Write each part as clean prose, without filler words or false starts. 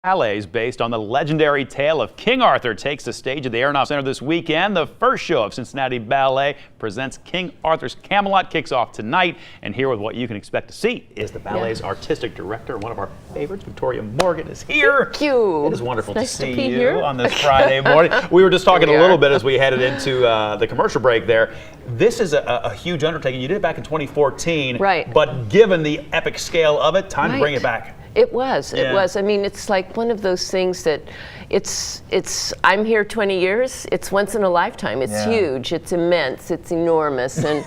Ballets based on the legendary tale of King Arthur takes the stage at the Aronoff Center this weekend. The first show of Cincinnati Ballet presents King Arthur's Camelot kicks off tonight. And here with what you can expect to see is the ballet's artistic director, one of our favorites, Victoria Morgan, is here. Thank you. It is wonderful to see you here on this Friday morning. We were just talking a little bit as we headed into the commercial break there. This is a huge undertaking. You did it back in 2014. Right. But given the epic scale of it, time to bring it back. It was. I mean, it's like one of those things that I'm here 20 years. It's once in a lifetime. It's huge. It's immense. It's enormous. And,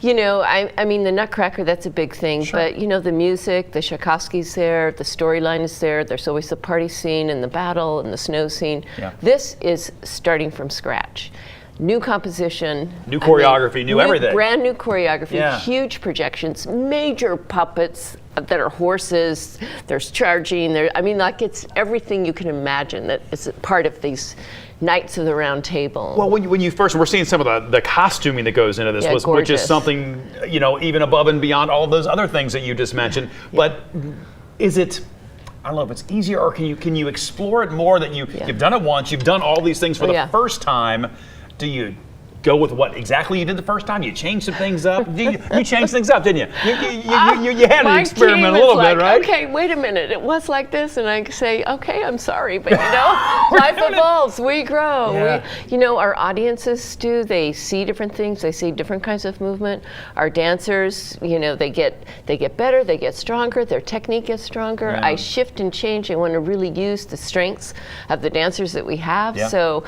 you know, I mean, the Nutcracker, that's a big thing. Sure. But, you know, the music, the Tchaikovsky's there, the storyline is there. There's always the party scene and the battle and the snow scene. Yeah. This is starting from scratch. New composition. New choreography, new everything. Brand new choreography, huge projections, major puppets that are horses, there's charging, I mean, like it's everything you can imagine that is part of these Knights of the Round Table. Well, when you first, we're seeing some of the costuming that goes into this, which is something, you know, even above and beyond all those other things that you just mentioned. But is it, I don't know if it's easier, or can you explore it more that you've done it once, you've done all these things for the first time. Do you go with what exactly you did the first time? You changed some things up? You changed things up, didn't you? You had to experiment a little bit, right? Okay, wait a minute. It was like this, and I say, okay, I'm sorry, but you know, life evolves. We grow. Yeah. You know, our audiences do. They see different things. They see different kinds of movement. Our dancers, you know, they get better. They get stronger. Their technique gets stronger. Yeah. I shift and change. I want to really use the strengths of the dancers that we have. Yeah. So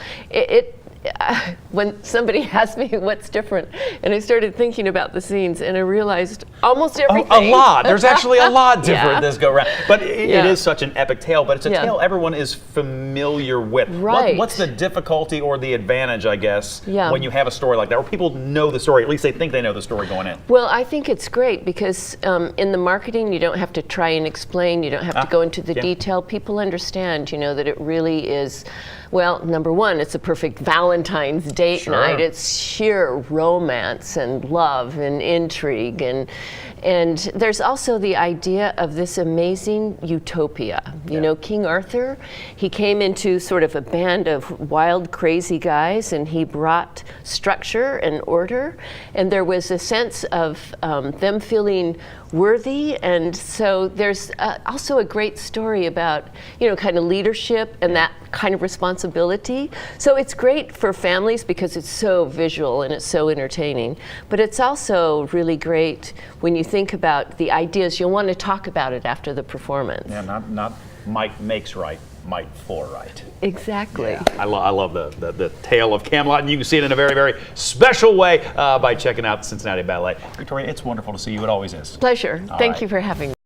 when somebody asked me what's different, and I started thinking about the scenes, and I realized almost everything. A lot. There's actually a lot different this go around. But it is such an epic tale, but it's a tale everyone is familiar with. Right. What's the difficulty or the advantage, I guess, when you have a story like that, where people know the story, at least they think they know the story going in? Well, I think it's great because in the marketing, you don't have to try and explain. You don't have to go into the detail. People understand, you know, that it really is, well, number one, it's a perfect Valentine's date night. It's sheer romance and love and intrigue, and there's also the idea of this amazing utopia. You know, King Arthur, he came into sort of a band of wild, crazy guys, and he brought structure and order, and there was a sense of them feeling worthy. And so there's also a great story about, you know, kind of leadership and that kind of responsibility. So it's great for families because it's so visual and it's so entertaining. But it's also really great when you think about the ideas. You'll want to talk about it after the performance. Yeah, not might makes right, might for right. Exactly. Yeah. I love the tale of Camelot, and you can see it in a very, very special way by checking out the Cincinnati Ballet. Victoria, it's wonderful to see you. It always is. Pleasure. Thank you for having me.